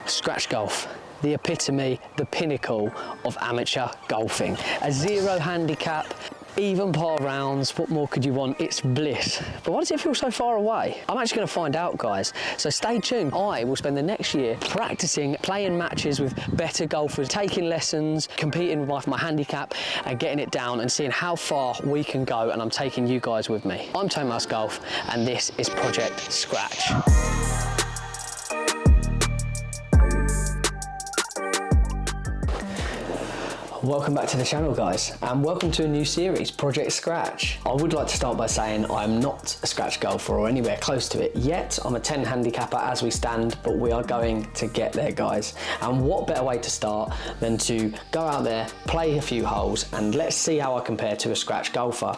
Scratch golf, the epitome, the pinnacle of amateur golfing. A 0 handicap, even par rounds, what more could you want? It's bliss. But why does it feel so far away? I'm actually going to find out, guys. So stay tuned. I will spend the next year practicing, playing matches with better golfers, taking lessons, competing with my handicap and getting it down and seeing how far we can go, and I'm taking you guys with me. I'm Thomas Golf and this is Project Scratch. Welcome back to the channel, guys, and welcome to a new series, Project Scratch. I would like to start by saying I'm not a scratch golfer or anywhere close to it yet. I'm a 10 handicapper as we stand, but we are going to get there, guys. And what better way to start than to go out there, play a few holes, and let's see how I compare to a scratch golfer.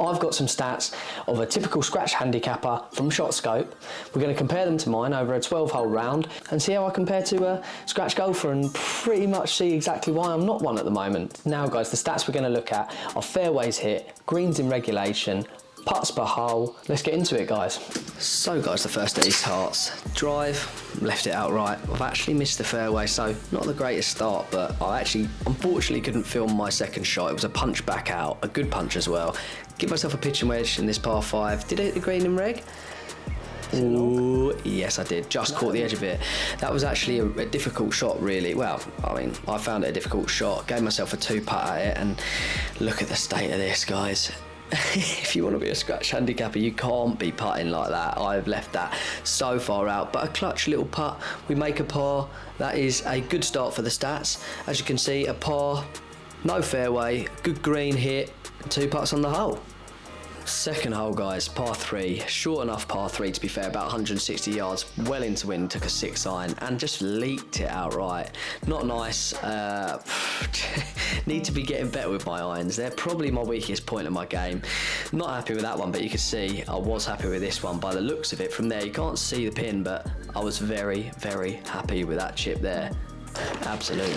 I've got some stats of a typical scratch handicapper from ShotScope. We're going to compare them to mine over a 12-hole round and see how I compare to a scratch golfer and pretty much see exactly why I'm not one at the moment. Now, guys, the stats we're going to look at are fairways hit, greens in regulation, putts per hole. Let's get into it, guys. So, guys, the first of these starts. Drive, left it outright. I've actually missed the fairway, so not the greatest start, but I actually, unfortunately, couldn't film my second shot. It was a punch back out, a good punch as well. Give myself a pitching wedge in this par 5. Did I hit the green in reg? Ooh, yes, I did. Just caught the edge of it. That was actually a difficult shot, really. Well, I mean, I found it a difficult shot. Gave myself a 2-putt at it, and look at the state of this, guys. If you want to be a scratch handicapper, you can't be putting like that. I've left that so far out, but a clutch little putt. We make a par. That is a good start for the stats. As you can see, a par, no fairway, good green hit, 2 putts on the hole. Second hole, guys, par 3, short enough par 3 to be fair, about 160 yards, well into wind, took a 6-iron and just leaked it outright. Not nice. Need to be getting better with my irons. They're probably my weakest point of my game. Not happy with that one, but you can see I was happy with this one by the looks of it. From there, you can't see the pin, but I was very, very happy with that chip there. Absolutely.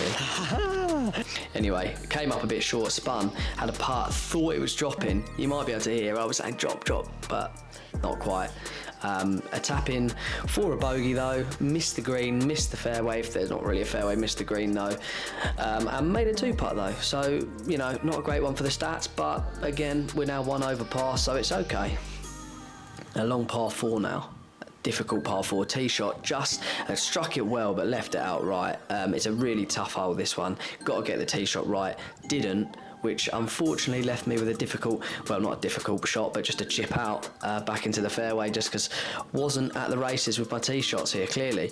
Anyway, came up a bit short, spun, had a putt, thought it was dropping. You might be able to hear I was saying drop, but not quite. A tap in for a bogey though, missed the green, missed the fairway, if there's not really a fairway, missed the green though, and made a 2-putt though. So, you know, not a great one for the stats, but again, we're now 1 over par, so it's okay. A long par 4 now. Difficult par 4 tee shot, just struck it well but left it outright. It's a really tough hole, this one. Got to get the tee shot right, didn't, which unfortunately left me with a difficult, well, not a difficult shot, but just a chip out back into the fairway, just because wasn't at the races with my tee shots here, clearly.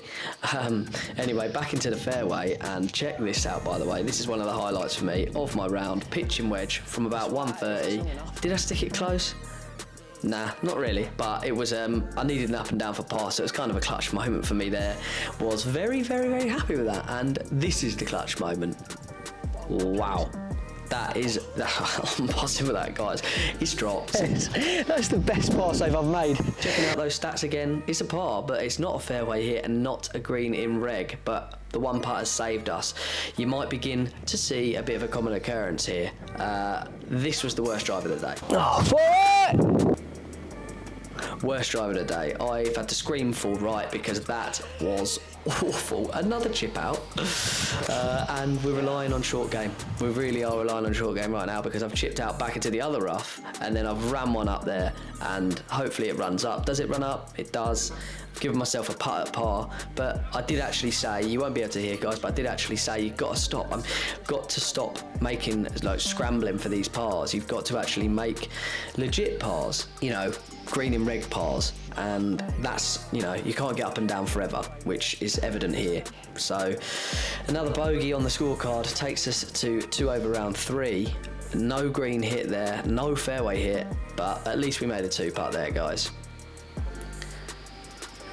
Anyway, back into the fairway, and check this out, by the way. This is one of the highlights for me of my round. Pitching wedge from about 130. Did I stick it close? Nah, not really, but it was, I needed an up and down for par, so it was kind of a clutch moment for me there. Was very, very, very happy with that, and this is the clutch moment. Wow. That is, I'm buzzing with that, guys. It's dropped. That's the best par save I've made. Checking out those stats again, it's a par, but it's not a fairway hit and not a green in reg, but the 1 putt has saved us. You might begin to see a bit of a common occurrence here. This was the worst drive of the day. Oh, for it! Worst drive of the day. I've had to scream full right because that was awful. Another chip out, and we're relying on short game. We really are relying on short game right now because I've chipped out back into the other rough, and then I've ran one up there, and hopefully it runs up. Does it run up? It does. I've given myself a putt at par, but I did actually say, you won't be able to hear, guys, but I did actually say you've got to stop. I've got to stop making, like, scrambling for these pars. You've got to actually make legit pars, you know, green in reg pars, and that's, you know, you can't get up and down forever, which is evident here. So another bogey on the scorecard takes us to 2 over round 3. No green hit there, no fairway hit, but at least we made a 2-putt there, guys.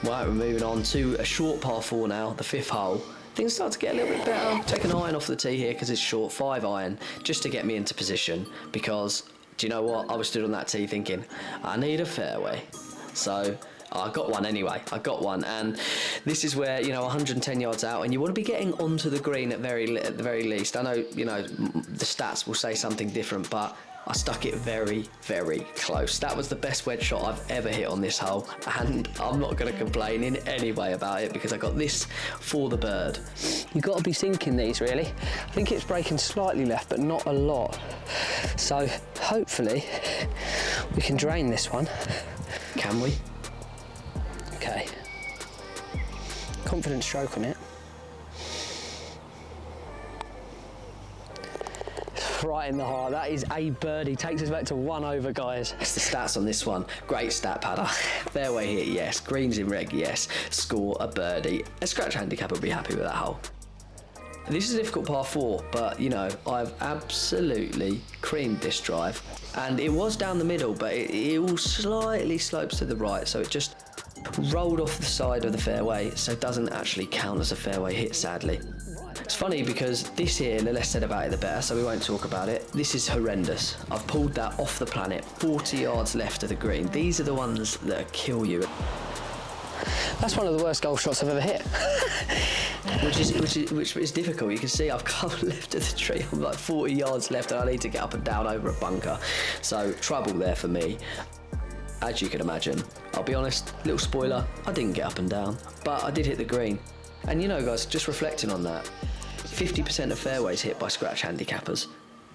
Right, we're moving on to a short par 4 now, the 5th hole. Things start to get a little bit better. Take an iron off the tee here because it's short, 5-iron, just to get me into position, because do you know what? I was stood on that tee thinking, I need a fairway. So I got one anyway. I got one, and this is where, you know, 110 yards out, and you want to be getting onto the green at the very least. I know, you know, the stats will say something different, but I stuck it very, very close. That was the best wedge shot I've ever hit on this hole, and I'm not going to complain in any way about it because I got this for the bird. You've got to be sinking these, really. I think it's breaking slightly left, but not a lot. So hopefully we can drain this one. Can we? Okay. Confident stroke on it. Right in the heart. That is a birdie. Takes us back to 1 over, guys. That's the stats on this one. Great stat padder. Fairway hit, yes. Greens in reg, yes. Score a birdie. A scratch handicap would be happy with that hole. This is a difficult par 4, but you know, I've absolutely creamed this drive. And it was down the middle, but it all slightly slopes to the right, so it just rolled off the side of the fairway, so it doesn't actually count as a fairway hit, sadly. It's funny because this here, the less said about it the better, so we won't talk about it. This is horrendous. I've pulled that off the planet, 40 yards left of the green. These are the ones that kill you. That's one of the worst golf shots I've ever hit. which is difficult. You can see I've come left of the tree. I'm like 40 yards left and I need to get up and down over a bunker. So trouble there for me. As you can imagine, I'll be honest, little spoiler, I didn't get up and down, but I did hit the green. And you know, guys, just reflecting on that, 50% of fairways hit by scratch handicappers.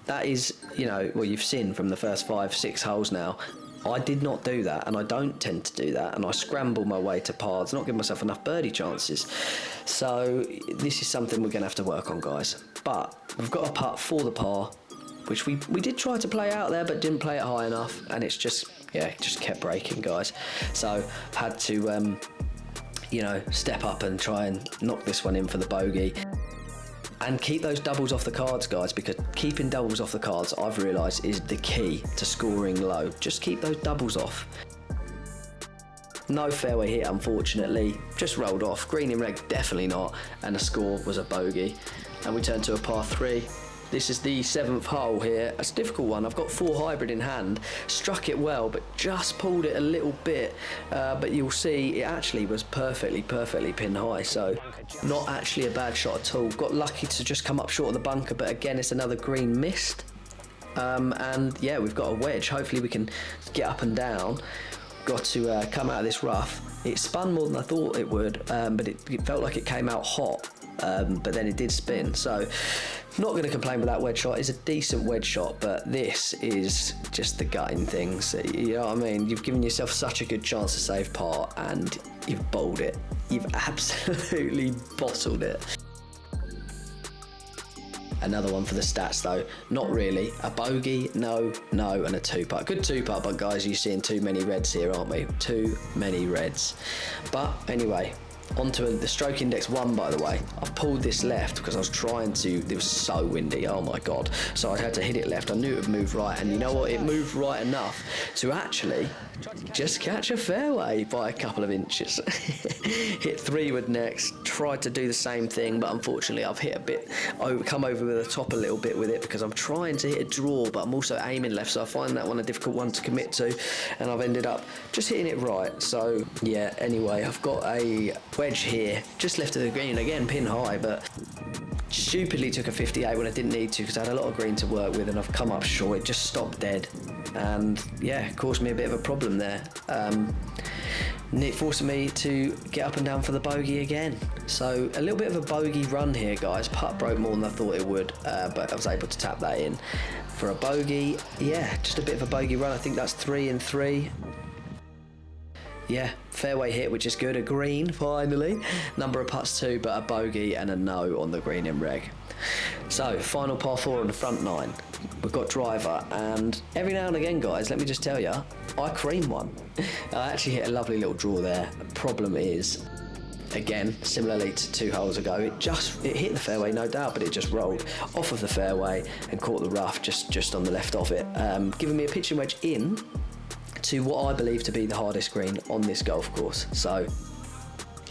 That is, you know, well, you've seen from the first 5-6 holes now. I did not do that, and I don't tend to do that, and I scramble my way to pars, not give myself enough birdie chances. So this is something we're going to have to work on, guys. But we've got a putt for the par, which we did try to play out there, but didn't play it high enough, and it's just, yeah, it just kept breaking, guys. So had to, you know, step up and try and knock this one in for the bogey. And keep those doubles off the cards, guys, because keeping doubles off the cards, I've realised, is the key to scoring low. Just keep those doubles off. No fairway hit, unfortunately. Just rolled off. Green in reg, definitely not. And the score was a bogey. And we turn to a par 3. This is the 7th hole here. It's a difficult one. I've got 4 hybrid in hand. Struck it well, but just pulled it a little bit. But you'll see it actually was perfectly pin high. So not actually a bad shot at all. Got lucky to just come up short of the bunker, but again, it's another green missed. And yeah, we've got a wedge. Hopefully we can get up and down. Got to come out of this rough. It spun more than I thought it would, but it felt like it came out hot. But then it did spin, so not going to complain with that wedge shot. It's a decent wedge shot, but this is just the gutting things. You know what I mean? You've given yourself such a good chance to save par, and you've bowled it. You've absolutely bottled it. Another one for the stats though, not really. A bogey, no, and a 2-putt. Good 2-putt, but guys, you're seeing too many reds here, aren't we? Too many reds. But anyway, onto the stroke index 1, by the way. I've pulled this left because I was trying to, it was so windy, oh my God. So I had to hit it left. I knew it would move right, and you know what? It moved right enough to actually just catch a fairway by a couple of inches. Hit 3-wood next, tried to do the same thing, but unfortunately I've hit a bit, come over the top a little bit with it because I'm trying to hit a draw, but I'm also aiming left, so I find that one a difficult one to commit to, and I've ended up just hitting it right. So yeah, anyway, I've got a wedge here, just left of the green, again pin high, but stupidly took a 58 when I didn't need to because I had a lot of green to work with, and I've come up short. It just stopped dead, and yeah, caused me a bit of a problem there. It forced me to get up and down for the bogey again. So a little bit of a bogey run here, guys. Putt broke more than I thought it would, but I was able to tap that in for a bogey. Yeah, just a bit of a bogey run. I think that's 3 and 3. Yeah, fairway hit, which is good. A green, finally. Number of putts too, but a bogey and a no on the green in reg. So, final par 4 on the front 9. We've got driver, and every now and again, guys, let me just tell you, I cream one. I actually hit a lovely little draw there. The problem is, again, similarly to 2 holes ago, it hit the fairway, no doubt, but it just rolled off of the fairway and caught the rough just on the left of it, giving me a pitching wedge in to what I believe to be the hardest green on this golf course. So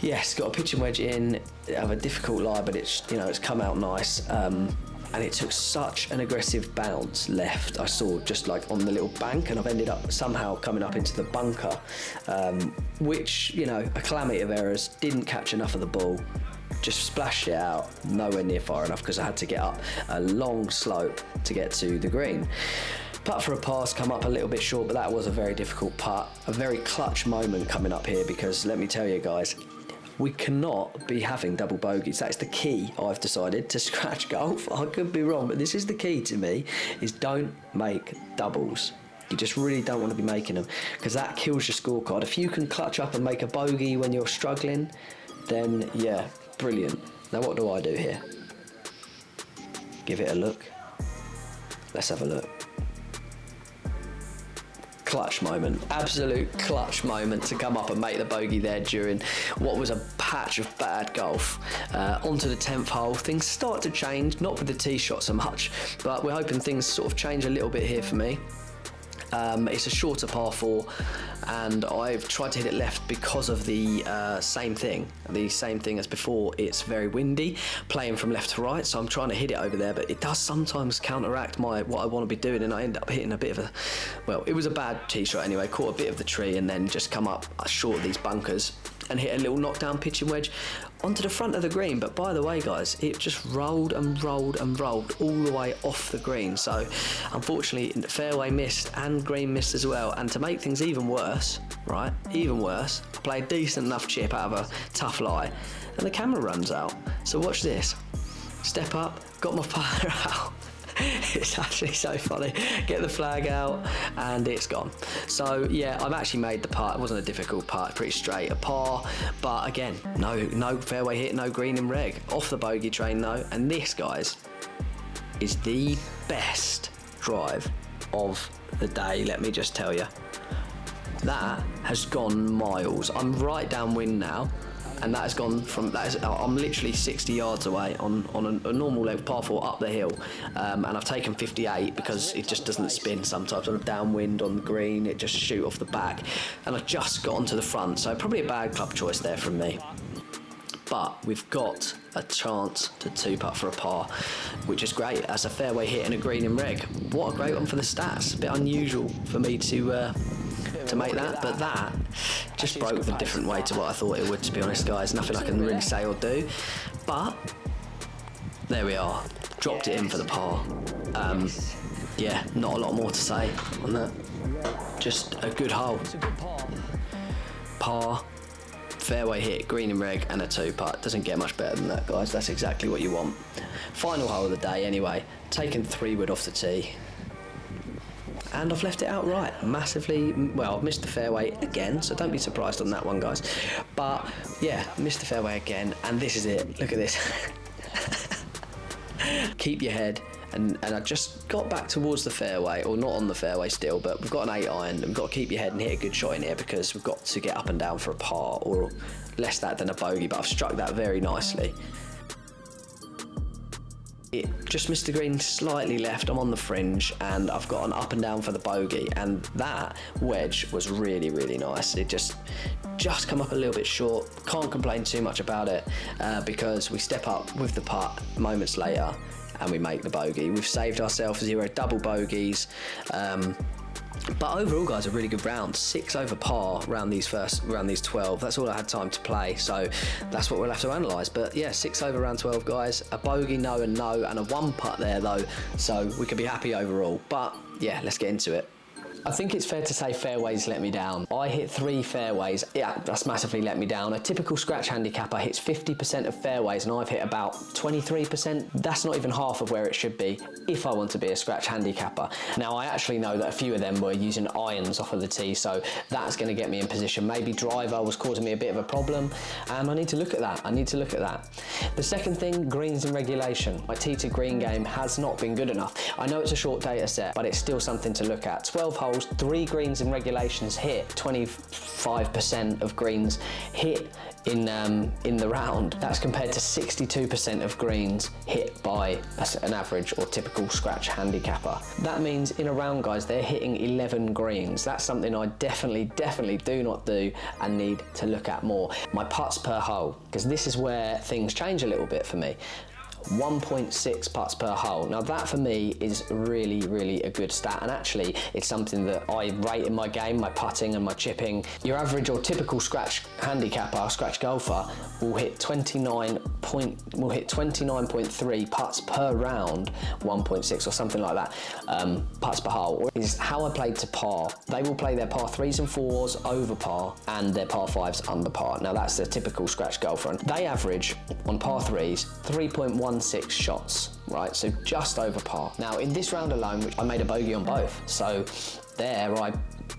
yes, got a pitching wedge in. I have a difficult lie, but it's come out nice. And it took such an aggressive bounce left. I saw just like on the little bank, and I've ended up somehow coming up into the bunker, which, a calamity of errors. Didn't catch enough of the ball. Just splashed it out, nowhere near far enough because I had to get up a long slope to get to the green. Putt for a par's come up a little bit short, but that was a very difficult putt. A very clutch moment coming up here, because let me tell you guys, we cannot be having double bogeys. That's the key, I've decided, to scratch golf. I could be wrong, but this is the key to me, is don't make doubles. You just really don't want to be making them, because that kills your scorecard. If you can clutch up and make a bogey when you're struggling, then yeah, brilliant. Now what do I do here? Give it a look. Let's have a look. Clutch moment, absolute clutch moment to come up and make the bogey there during what was a patch of bad golf. Onto the 10th hole, things start to change, not with the tee shot so much, but we're hoping things sort of change a little bit here for me. It's a shorter par 4, and I've tried to hit it left because of the same thing as before. It's very windy, playing from left to right, so I'm trying to hit it over there, but it does sometimes counteract what I want to be doing, and I end up hitting a bit of a, well, it was a bad tee shot anyway, caught a bit of the tree and then just come up short of these bunkers and hit a little knockdown pitching wedge onto the front of the green. But by the way, guys, it just rolled and rolled and rolled all the way off the green. So unfortunately, fairway missed and green missed as well. And to make things even worse, right, even worse, I played a decent enough chip out of a tough lie, and the camera runs out. So watch this. Step up, got my putter out. It's actually so funny. Get the flag out and it's gone. So yeah, I've actually made the putt. It wasn't a difficult putt, pretty straight, a par, but again, no fairway hit, no green in reg. Off the bogey train though, and this, guys, is the best drive of the day, let me just tell you. That has gone miles. I'm right downwind now, and that has gone from, I'm literally 60 yards away on a normal level par 4 up the hill, and I've taken 58 because it just doesn't spin sometimes on a downwind on the green. It just shoot off the back, and I just got onto the front, so probably a bad club choice there from me. But we've got a chance to 2-putt for a par, which is great. That's a fairway hit and a green in reg. What a great one for the stats. A bit unusual for me to make that, but that just broke the different way to what I thought it would, to be honest, guys. Nothing I can really say or do, but there we are. Dropped it in for the par. Yeah, not a lot more to say on that. Just a good hole. Par, fairway hit, green and reg, and a 2-putt. Doesn't get much better than that, guys. That's exactly what you want. Final hole of the day anyway. Taken 3-wood off the tee. And I've left it out right, massively. Well, I've missed the fairway again, so don't be surprised on that one, guys. But yeah, missed the fairway again, and this is it. Look at this. Keep your head, and I just got back towards the fairway, or not on the fairway still, but we've got an 8-iron, and we've got to keep your head and hit a good shot in here, because we've got to get up and down for a par, or less that than a bogey, but I've struck that very nicely. It just missed the green slightly left. I'm on the fringe, and I've got an up and down for the bogey, and that wedge was really, really nice. It just come up a little bit short. Can't complain too much about it, because we step up with the putt moments later and we make the bogey. We've saved ourselves 0 double bogeys. But overall, guys, a really good round. 6 over par around these 12. That's all I had time to play, so that's what we'll have to analyse. But yeah, 6 over round 12, guys. A bogey, no, and a 1-putt there though, so we could be happy overall. But yeah, let's get into it. I think it's fair to say fairways let me down. I hit 3 fairways. Yeah, that's massively let me down. A typical scratch handicapper hits 50% of fairways, and I've hit about 23%. That's not even half of where it should be if I want to be a scratch handicapper. Now, I actually know that a few of them were using irons off of the tee, so that's going to get me in position. Maybe driver was causing me a bit of a problem, and I need to look at that. The second thing, greens in regulation. My tee to green game has not been good enough. I know it's a short data set, but it's still something to look at. 12 holes, 3 greens in regulations hit, 25% of greens hit in the round. That's compared to 62% of greens hit by an average or typical scratch handicapper. That means in a round, guys, they're hitting 11 greens. That's something I definitely do not do and need to look at more. My putts per hole, because this is where things change a little bit for me. 1.6 putts per hole. Now that for me is really a good stat, and actually it's something that I rate in my game, my putting and my chipping. Your average or typical scratch handicapper, scratch golfer, will hit 29.3 putts per round, 1.6 or something like that, putts per hole. Or is how I played to par. They will play their par 3s and 4s over par and their par 5s under par. Now that's the typical scratch golfer, and they average on par 3s 3.16 shots, right? So just over par. Now in this round alone, which I made a bogey on both, so there I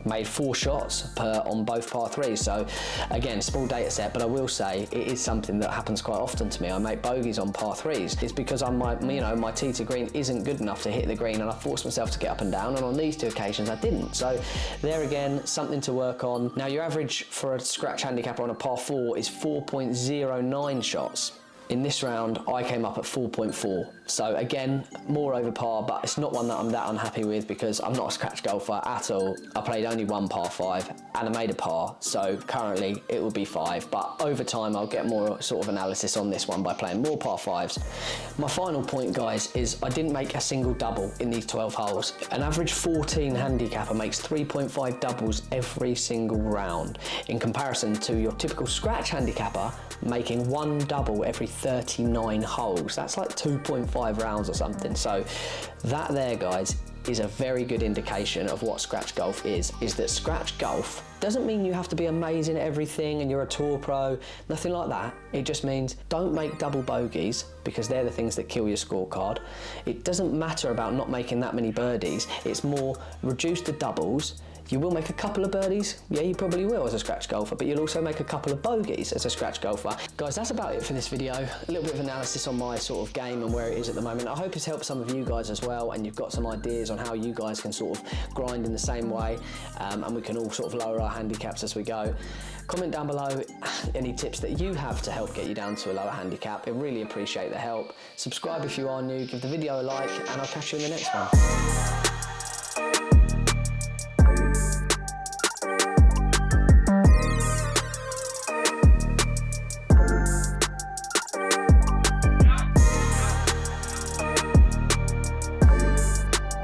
made 4 shots on both par 3s. So again, small data set, but I will say it is something that happens quite often to me. I make bogeys on par 3s. It's because my tee to green isn't good enough to hit the green, and I force myself to get up and down, and on these 2 occasions I didn't. So there again, something to work on. Now your average for a scratch handicapper on a par 4 is 4.09 shots. In this round, I came up at 4.4. So again, more over par, but it's not one that I'm that unhappy with because I'm not a scratch golfer at all. I played only 1 par 5 and I made a par. So currently it will be 5, but over time I'll get more sort of analysis on this one by playing more par 5s. My final point, guys, is I didn't make a single double in these 12 holes. An average 14 handicapper makes 3.5 doubles every single round, in comparison to your typical scratch handicapper making 1 double every 39 holes. That's like 2.5 rounds or something. So that there, guys, is a very good indication of what scratch golf is that scratch golf doesn't mean you have to be amazing at everything and you're a tour pro, nothing like that. It just means don't make double bogeys, because they're the things that kill your scorecard. It doesn't matter about not making that many birdies. It's more reduce the doubles. You will make a couple of birdies, yeah, you probably will as a scratch golfer, but you'll also make a couple of bogeys as a scratch golfer. Guys, that's about it for this video. A little bit of analysis on my sort of game and where it is at the moment. I hope it's helped some of you guys as well, and you've got some ideas on how you guys can sort of grind in the same way, and we can all sort of lower our handicaps as we go. Comment down below any tips that you have to help get you down to a lower handicap. I really appreciate the help. Subscribe if you are new, give the video a like, and I'll catch you in the next one.